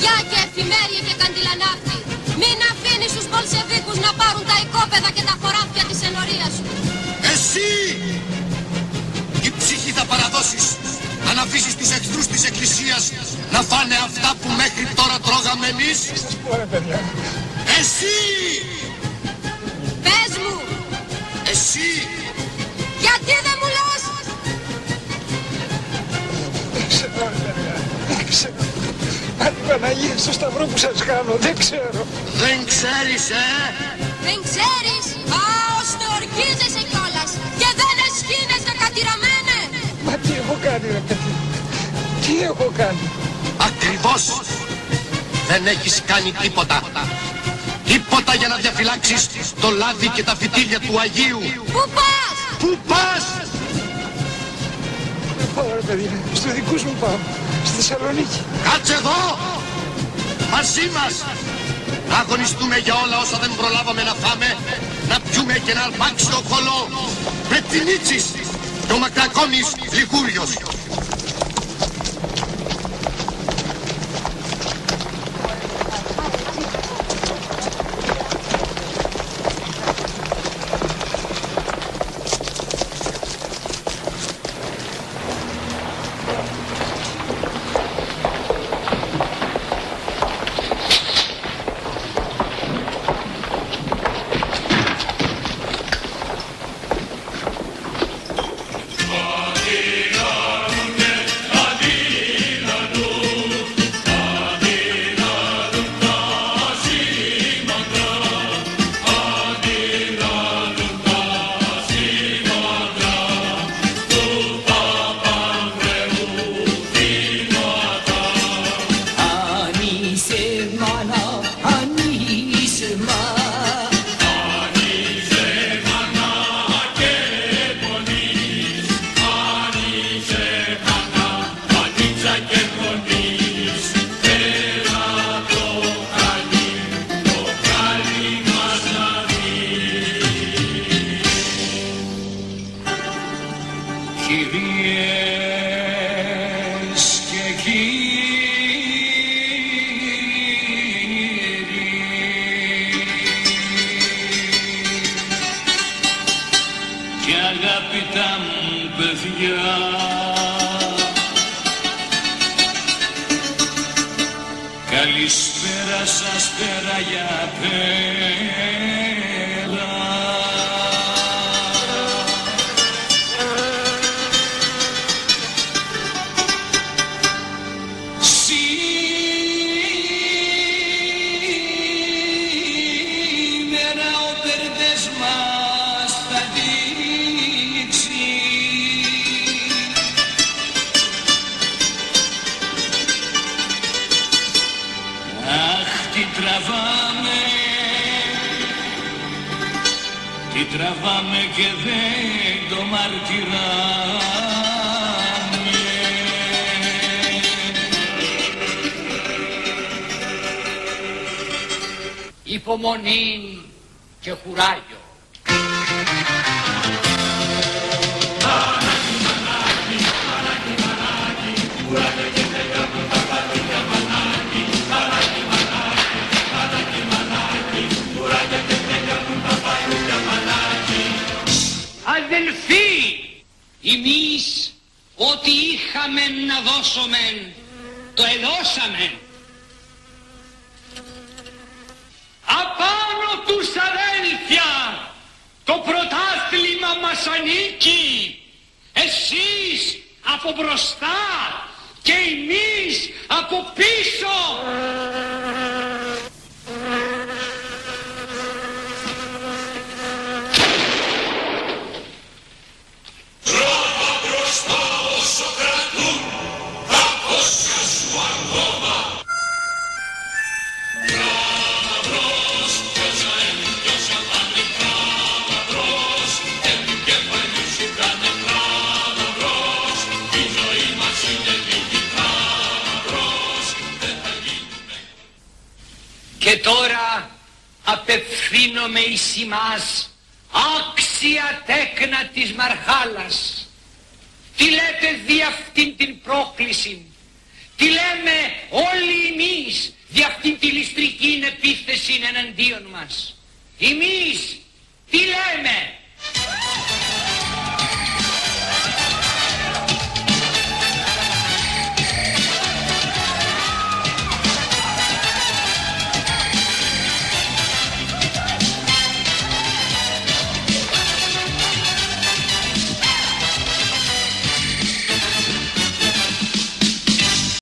Διά και εφημέρια και καντιλανάφτη. Μην αφήνεις τους Μπολσεβίκους να πάρουν τα οικόπεδα και τα χωράφια της ενορίας σου. Εσύ! Η ψυχή θα παραδώσεις αν αφήσεις τους εχθρούς της Εκκλησίας να φάνε αυτά που μέχρι τώρα τρώγαμε εμείς. Εσύ! Πες μου! Εσύ! Γιατί δεν μου λες! Δεν ξέρω, δεν ξέρω. Αν η Παναγία στο σταυρό που σας κάνω, δεν ξέρω. Δεν ξέρεις, Δεν ξέρεις! Α, ώστε ορκίζεσαι κιόλας και δεν εσχύνεσαι κατηραμένε! Μα τι έχω κάνει, ρε παιδί, τι έχω κάνει. Ακριβώς! Δεν έχεις κάνει τίποτα. Τίποτα για να διαφυλάξεις το λάδι και τα φυτίλια του Αγίου. Πού πας! Πού πας! Δεν πάω, ρε παιδί, στους δικούς μου πάω, στη Θεσσαλονίκη. Κάτσε εδώ! Μαζί μας! Να αγωνιστούμε για όλα όσα δεν προλάβαμε να φάμε, να πιούμε και να αρπάξουμε κολό με την Ίτσις και ο Μακρακόνης Λιγούριος. Καλησπέρα σας πέρα για πέρα. Σήμερα ο Περδές μας θα δείξει τι τραβάμε και δεν το μαρτυράμε. Υπομονή και κουράγιο. Αδελφοί, εμείς ό,τι είχαμε να δώσουμε, το εδώσαμε. Απάνω τους αδέλφια, το πρωτάθλημα μας ανήκει. Εσείς από μπροστά και εμείς από πίσω. Και τώρα απευθύνομαι εις ημάς, άξια τέκνα της Μαρχάλας. Τι λέτε δι' αυτήν την πρόκληση? Τι λέμε όλοι εμείς για αυτήν τη ληστρική επίθεση εναντίον μας? Εμείς τι λέμε?